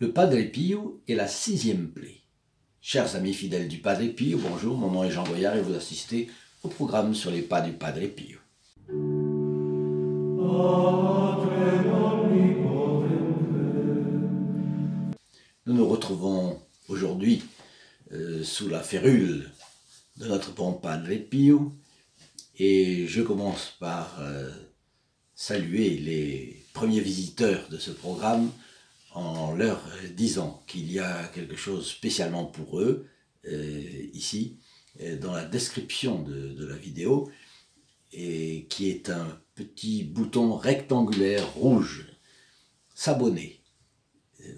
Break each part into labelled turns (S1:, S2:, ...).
S1: Le Padre Pio est la 6e plaie. Chers amis fidèles du Padre Pio, bonjour, mon nom est Jean Goyard et vous assistez au programme sur les pas du Padre Pio. Nous nous retrouvons aujourd'hui sous la férule de notre bon Padre Pio et je commence par saluer les premiers visiteurs de ce programme en leur disant qu'il y a quelque chose spécialement pour eux ici dans la description de la vidéo, et qui est un petit bouton rectangulaire rouge, s'abonner.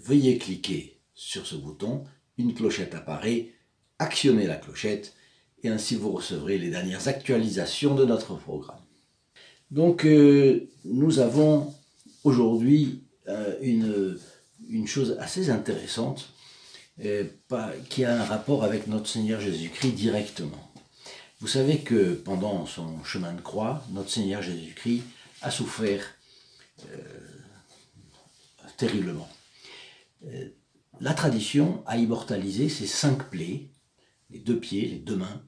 S1: Veuillez cliquer sur ce bouton, une clochette apparaît, actionnez la clochette et ainsi vous recevrez les dernières actualisations de notre programme. Donc nous avons aujourd'hui une chose assez intéressante qui a un rapport avec notre Seigneur Jésus-Christ directement. Vous savez que pendant son chemin de croix, notre Seigneur Jésus-Christ a souffert terriblement. La tradition a immortalisé ces 5 plaies, les 2 pieds, les 2 mains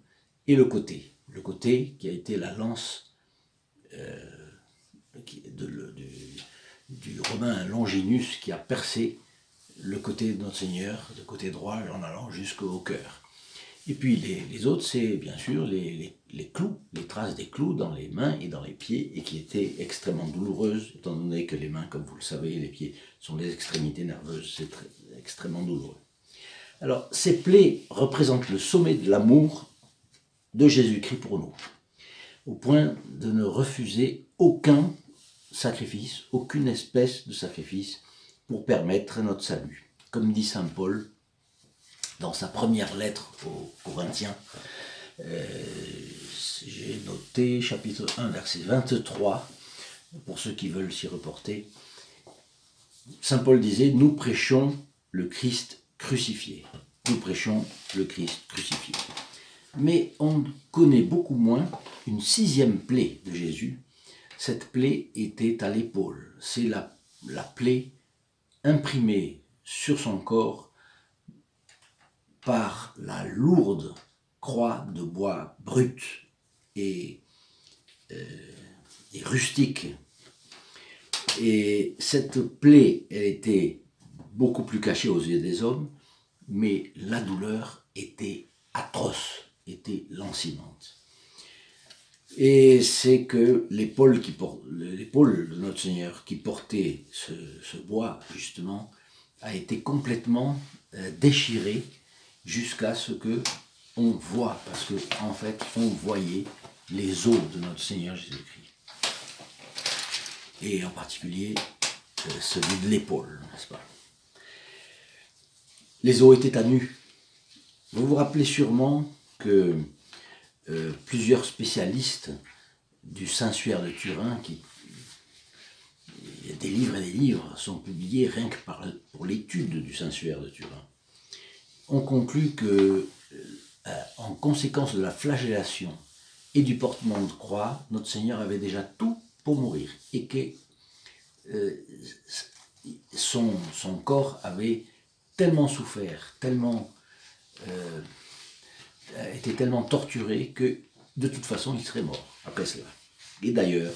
S1: et le côté. Le côté qui a été la lance du Romain Longinus qui a percé le côté de notre Seigneur, de côté droit, en allant jusqu'au cœur. Et puis les autres, c'est bien sûr les clous, les traces des clous dans les mains et dans les pieds, et qui étaient extrêmement douloureuses, étant donné que les mains, comme vous le savez, et les pieds sont les extrémités nerveuses, c'est extrêmement douloureux. Alors, ces plaies représentent le sommet de l'amour de Jésus-Christ pour nous, au point de ne refuser aucun sacrifice, aucune espèce de sacrifice pour permettre notre salut. Comme dit saint Paul dans sa première lettre aux Corinthiens, j'ai noté chapitre 1, verset 23, pour ceux qui veulent s'y reporter. Saint Paul disait, nous prêchons le Christ crucifié. Nous prêchons le Christ crucifié. Mais on connaît beaucoup moins une 6e plaie de Jésus. Cette plaie était à l'épaule. C'est la plaie imprimée sur son corps par la lourde croix de bois brut et rustique. Et cette plaie, elle était beaucoup plus cachée aux yeux des hommes, mais la douleur était atroce, était lancinante. Et c'est que l'épaule de notre Seigneur qui portait ce bois, justement, a été complètement déchirée jusqu'à ce que on voit, parce qu'en fait, on voyait les os de notre Seigneur Jésus-Christ. Et en particulier, celui de l'épaule, n'est-ce pas? Les os étaient à nu. Vous vous rappelez sûrement que plusieurs spécialistes du Saint-Suaire de Turin, des livres et des livres sont publiés rien que pour l'étude du Saint-Suaire de Turin, ont conclu que, en conséquence de la flagellation et du portement de croix, notre Seigneur avait déjà tout pour mourir, et que son corps avait tellement souffert, était tellement torturé que de toute façon il serait mort après cela. Et d'ailleurs,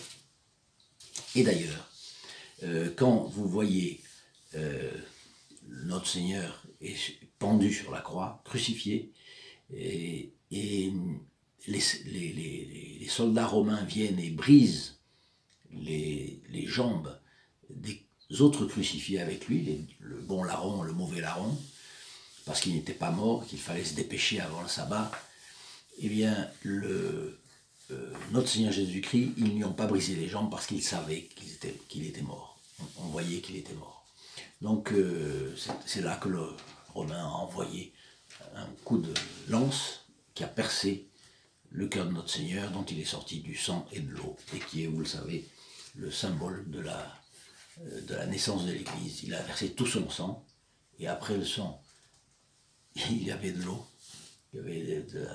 S1: quand vous voyez notre Seigneur est pendu sur la croix, crucifié, et les soldats romains viennent et brisent les jambes des autres crucifiés avec lui, le bon larron, le mauvais larron, parce qu'il n'était pas mort, qu'il fallait se dépêcher avant le sabbat. Eh bien, notre Seigneur Jésus-Christ, ils n'y ont pas brisé les jambes parce qu'ils savaient qu'il était mort. On voyait qu'il était mort. Donc, c'est là que le Romain a envoyé un coup de lance qui a percé le cœur de notre Seigneur, dont il est sorti du sang et de l'eau, et qui est, vous le savez, le symbole de la naissance de l'Église. Il a versé tout son sang, et après le sang, il y avait de l'eau, il y avait de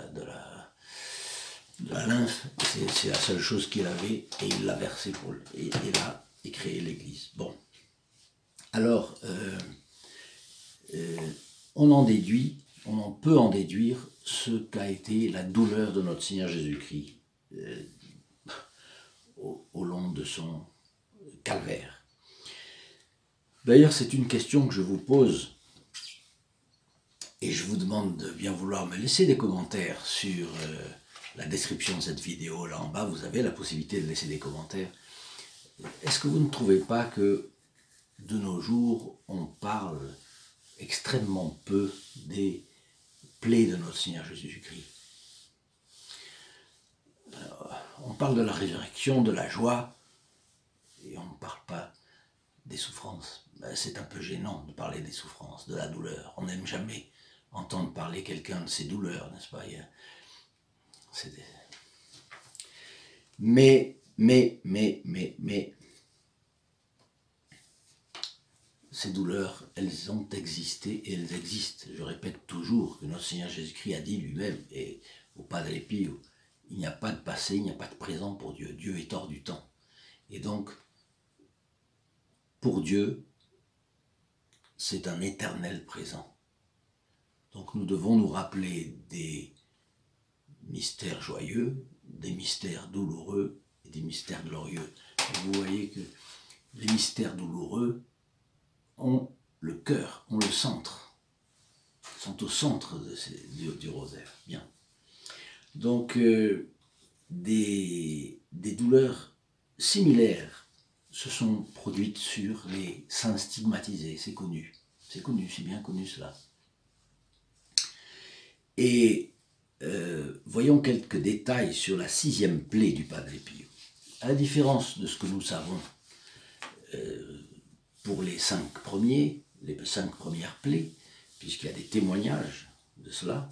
S1: la lymphe, c'est la seule chose qu'il avait, et il l'a versé et là, et créé l'Église. Bon. Alors, on en peut en déduire ce qu'a été la douleur de notre Seigneur Jésus-Christ au long de son calvaire. D'ailleurs, c'est une question que je vous pose et je vous demande de bien vouloir me laisser des commentaires sur la description de cette vidéo. Là en bas, vous avez la possibilité de laisser des commentaires. Est-ce que vous ne trouvez pas que de nos jours, on parle extrêmement peu des plaies de notre Seigneur Jésus-Christ? On parle de la résurrection, de la joie, et on ne parle pas des souffrances. C'est un peu gênant de parler des souffrances, de la douleur. On n'aime jamais entendre parler quelqu'un de ses douleurs, n'est-ce pas? Mais, ces douleurs, elles ont existé et elles existent. Je répète toujours que notre Seigneur Jésus-Christ a dit lui-même, et au Padre Pio, il n'y a pas de passé, il n'y a pas de présent pour Dieu. Dieu est hors du temps. Et donc, pour Dieu, c'est un éternel présent. Donc nous devons nous rappeler des mystères joyeux, des mystères douloureux et des mystères glorieux. Et vous voyez que les mystères douloureux ont le cœur, ont le centre, sont au centre du rosaire. Bien. Donc, des douleurs similaires se sont produites sur les saints stigmatisés, c'est connu, c'est bien connu cela. Et voyons quelques détails sur la 6e plaie du Padre Pio. À la différence de ce que nous savons pour les 5 premières plaies, puisqu'il y a des témoignages de cela,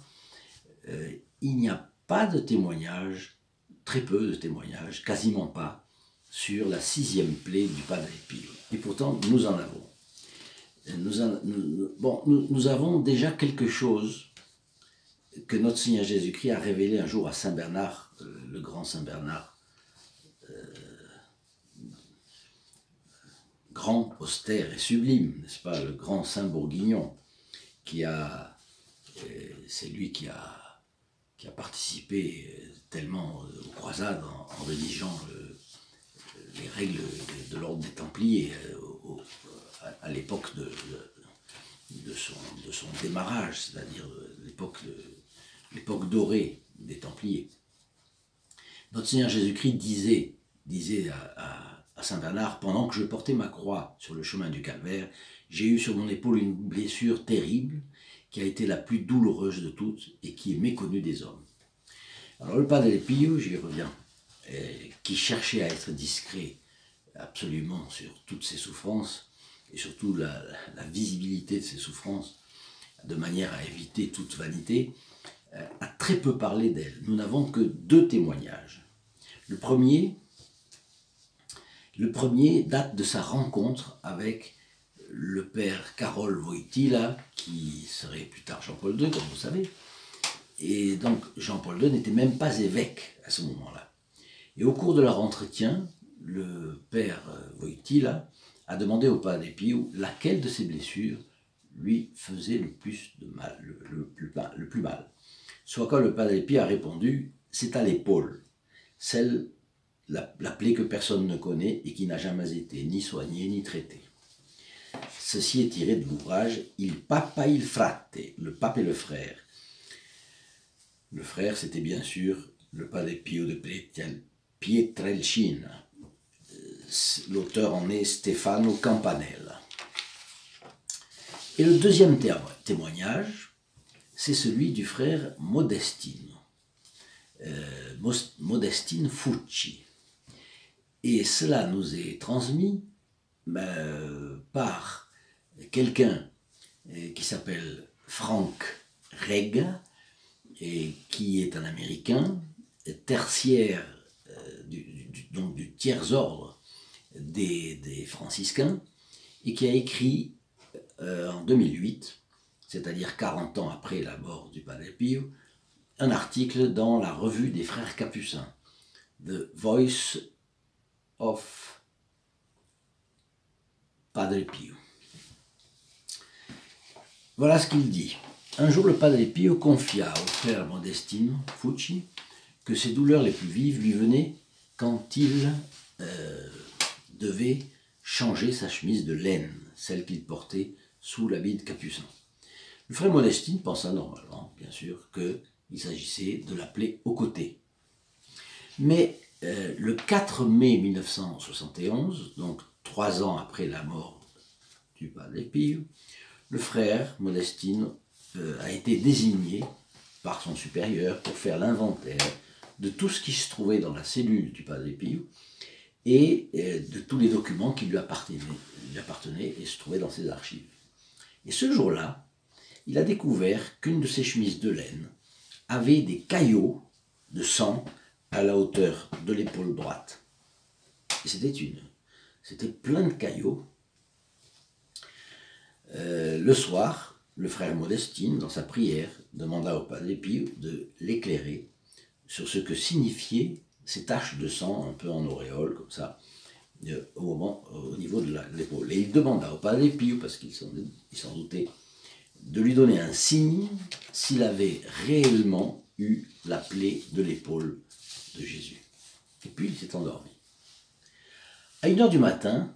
S1: il n'y a pas de témoignages, très peu de témoignages, quasiment pas, sur la 6e plaie du Padre Pio. Et pourtant, nous en avons. Nous avons déjà quelque chose que notre Seigneur Jésus-Christ a révélé un jour à Saint Bernard, le grand Saint Bernard, grand, austère et sublime, n'est-ce pas, le grand Saint Bourguignon, c'est lui qui a participé tellement aux croisades en rédigeant les règles de l'ordre des Templiers à l'époque de son démarrage, c'est-à-dire l'époque dorée des Templiers. Notre Seigneur Jésus-Christ disait à Saint Bernard, pendant que je portais ma croix sur le chemin du calvaire, j'ai eu sur mon épaule une blessure terrible qui a été la plus douloureuse de toutes et qui est méconnue des hommes. Alors le Padre Pio, j'y reviens, qui cherchait à être discret absolument sur toutes ses souffrances et surtout la visibilité de ses souffrances, de manière à éviter toute vanité, a très peu parlé d'elle. Nous n'avons que 2 témoignages. Le premier date de sa rencontre avec le père Karol Wojtyła, qui serait plus tard Jean-Paul II, comme vous savez. Et donc Jean-Paul II n'était même pas évêque à ce moment-là. Et au cours de leur entretien, le père Wojtyła a demandé au Padre Pio laquelle de ses blessures lui faisait le plus de mal, le plus mal. Soit quand le Padre Pio a répondu, c'est à l'épaule, la plaie que personne ne connaît et qui n'a jamais été ni soignée ni traitée. Ceci est tiré de l'ouvrage Il Papa il Frate, le pape et le frère. Le frère, c'était bien sûr le Padre Pio de Pietrelcina. L'auteur en est Stefano Campanella. Et le deuxième témoignage, c'est celui du frère Modestino, Modestino Fucci. Et cela nous est transmis par quelqu'un qui s'appelle Frank Rega, et qui est un Américain, tertiaire, donc du tiers ordre des franciscains, et qui a écrit en 2008, c'est-à-dire 40 ans après la mort du Padre Pio, un article dans la revue des frères capucins, The Voice of Padre Pio. Voilà ce qu'il dit. Un jour, le Padre Pio confia au frère Modestino Fucci que ses douleurs les plus vives lui venaient quand il devait changer sa chemise de laine, celle qu'il portait sous l'habit de capucin. Le frère Modestine pensa normalement, bien sûr, qu'il s'agissait de la plaie au côté. Mais le 4 mai 1971, donc 3 ans après la mort du Padre Pio, le frère Modestine a été désigné par son supérieur pour faire l'inventaire de tout ce qui se trouvait dans la cellule du Padre Pio et de tous les documents qui lui appartenaient et se trouvaient dans ses archives. Et ce jour-là, il a découvert qu'une de ses chemises de laine avait des caillots de sang à la hauteur de l'épaule droite. Et c'était plein de caillots. Le soir, le frère Modestine, dans sa prière, demanda au Padre Pio de l'éclairer sur ce que signifiaient ces taches de sang un peu en auréole, comme ça, au niveau de l'épaule. Et il demanda au Padre Pio, parce qu'il s'en doutait, de lui donner un signe s'il avait réellement eu la plaie de l'épaule de Jésus. Et puis il s'est endormi. À 1h du matin,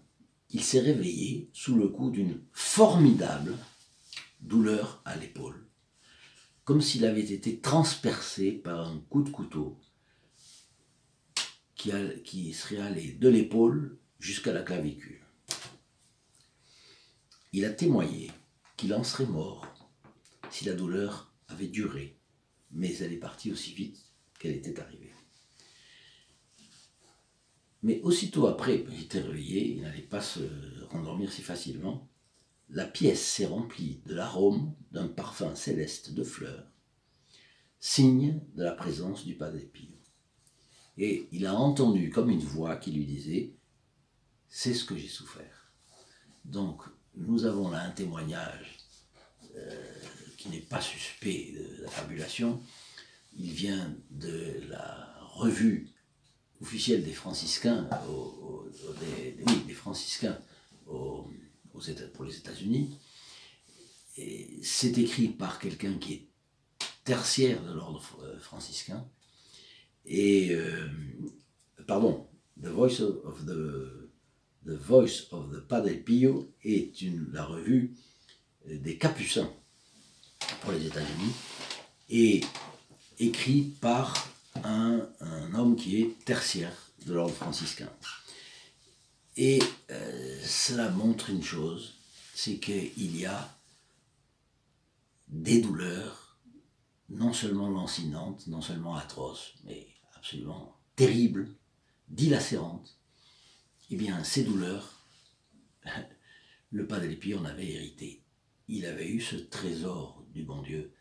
S1: il s'est réveillé sous le coup d'une formidable douleur à l'épaule, comme s'il avait été transpercé par un coup de couteau qui serait allé de l'épaule jusqu'à la clavicule. Il a témoigné qu'il en serait mort si la douleur avait duré, mais elle est partie aussi vite qu'elle était arrivée. Mais aussitôt après, il était réveillé, il n'allait pas se rendormir si facilement. La pièce s'est remplie de l'arôme d'un parfum céleste de fleurs, signe de la présence du Padre Pio. Et il a entendu comme une voix qui lui disait « C'est ce que j'ai souffert ». Donc, nous avons là un témoignage qui n'est pas suspect de la fabulation. Il vient de la revue officielle des franciscains, des franciscains pour les États-Unis. C'est écrit par quelqu'un qui est tertiaire de l'ordre franciscain. Et, The Voice of the Padre Pio est la revue des Capucins pour les États-Unis, et écrit par un homme qui est tertiaire de l'ordre franciscain. Et cela montre une chose, c'est qu'il y a des douleurs, non seulement lancinantes, non seulement atroces, mais absolument terribles, dilacérantes. Eh bien, ces douleurs, le Padre Pio en avait hérité. Il avait eu ce trésor du bon Dieu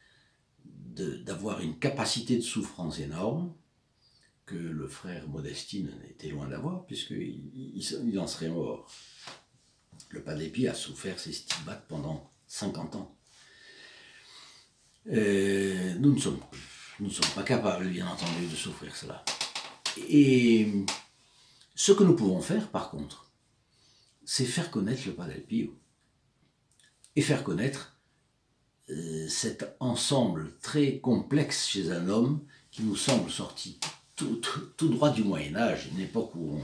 S1: d'avoir une capacité de souffrance énorme que le frère Modestine était loin d'avoir, puisqu'il en serait mort. Le Padre Pio a souffert ces stigmates pendant 50 ans. Nous ne sommes pas capables, bien entendu, de souffrir cela. Et ce que nous pouvons faire, par contre, c'est faire connaître le Padre Pio. Et faire connaître cet ensemble très complexe chez un homme qui nous semble sorti tout droit du Moyen-Âge, une époque où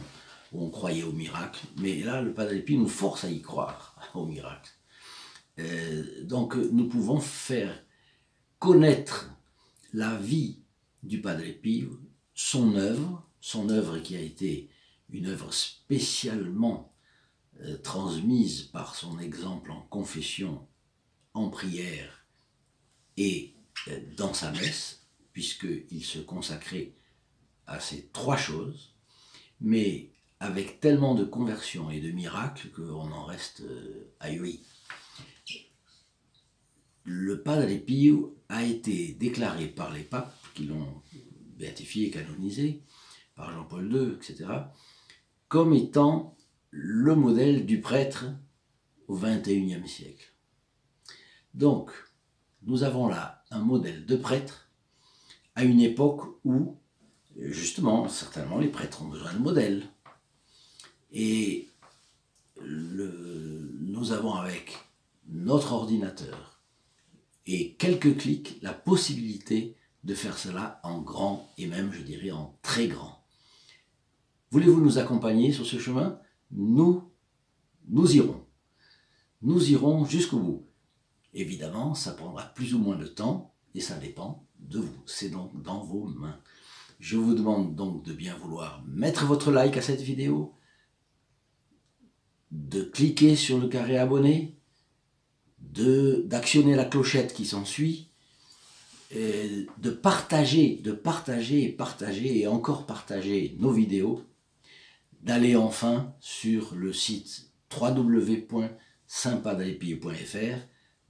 S1: on croyait au miracle. Mais là, le Padre Pio nous force à y croire, au miracle. Donc, nous pouvons faire connaître la vie du Padre Pio, son œuvre qui a été une œuvre spécialement transmise par son exemple en confession, en prière et dans sa messe, puisqu'il se consacrait à ces trois choses, mais avec tellement de conversions et de miracles qu'on en reste ahuri. Le Padre Pio a été déclaré par les papes qui l'ont béatifié et canonisé, par Jean-Paul II, etc., comme étant le modèle du prêtre au XXIe siècle. Donc, nous avons là un modèle de prêtre à une époque où, justement, certainement, les prêtres ont besoin de modèles. Et nous avons avec notre ordinateur et quelques clics la possibilité de faire cela en grand et même, je dirais, en très grand. Voulez-vous nous accompagner sur ce chemin? Nous irons. Nous irons jusqu'au bout. Évidemment, ça prendra plus ou moins de temps et ça dépend de vous. C'est donc dans vos mains. Je vous demande donc de bien vouloir mettre votre like à cette vidéo, de cliquer sur le carré abonné, d'actionner la clochette qui s'ensuit, de partager et encore partager nos vidéos, d'aller enfin sur le site www.saintpadrepiu.fr.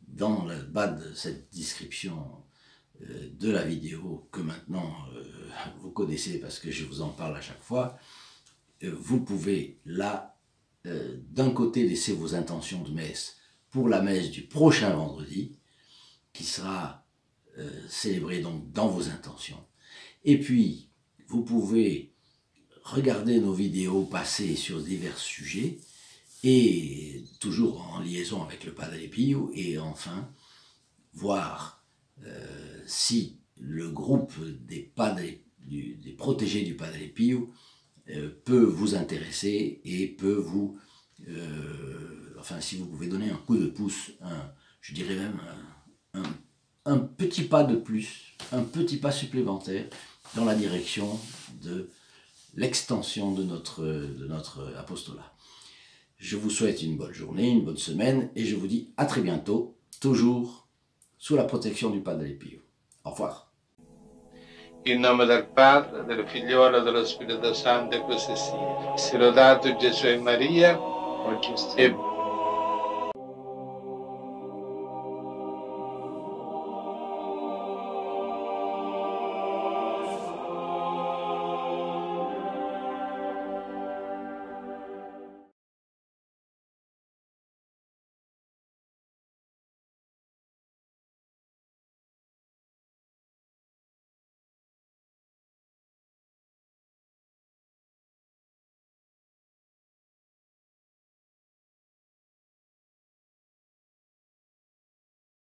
S1: Dans le bas de cette description de la vidéo que maintenant vous connaissez parce que je vous en parle à chaque fois, vous pouvez là, d'un côté, laisser vos intentions de messe pour la messe du prochain vendredi, qui sera célébrée donc dans vos intentions. Et puis, vous pouvez regarder nos vidéos passées sur divers sujets, et toujours en liaison avec le Padre Pio, et enfin voir si le groupe des protégés du Padre Pio peut vous intéresser et peut vous, enfin si vous pouvez donner un coup de pouce, je dirais même un petit pas de plus, un petit pas supplémentaire dans la direction de l'extension de notre apostolat. Je vous souhaite une bonne journée, une bonne semaine, et je vous dis à très bientôt, toujours sous la protection du Padre Pio. Au revoir.
S2: In nome del Padre, del Figliolo e dello Spirito Santo, e così sia. Sia lodato Gesù e Maria, e